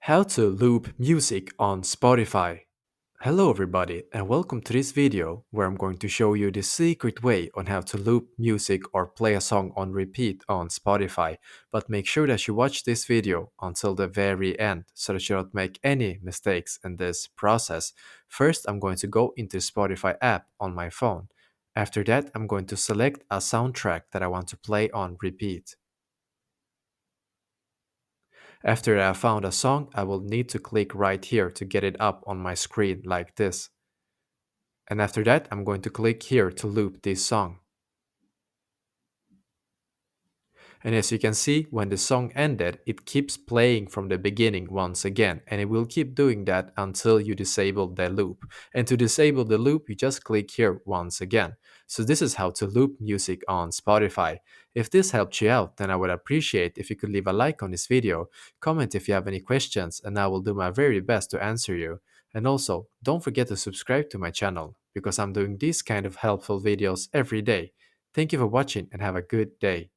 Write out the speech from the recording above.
How to loop music on Spotify. Hello everybody and welcome to this video where I'm going to show you the secret way on how to loop music or play a song on repeat on Spotify. But make sure that you watch this video until the very end so that you don't make any mistakes in this process. First I'm going to go into Spotify app on my phone. After that I'm going to select a soundtrack that I want to play on repeat. After I have found a song, I will need to click right here to get it up on my screen like this. And after that, I'm going to click here to loop this song. And as you can see, when the song ended, it keeps playing from the beginning once again, and it will keep doing that until you disable the loop. And to disable the loop, you just click here once again. So this is how to loop music on Spotify. If this helped you out, then I would appreciate if you could leave a like on this video, comment if you have any questions, and I will do my very best to answer you. And also, don't forget to subscribe to my channel, because I'm doing these kind of helpful videos every day. Thank you for watching and have a good day.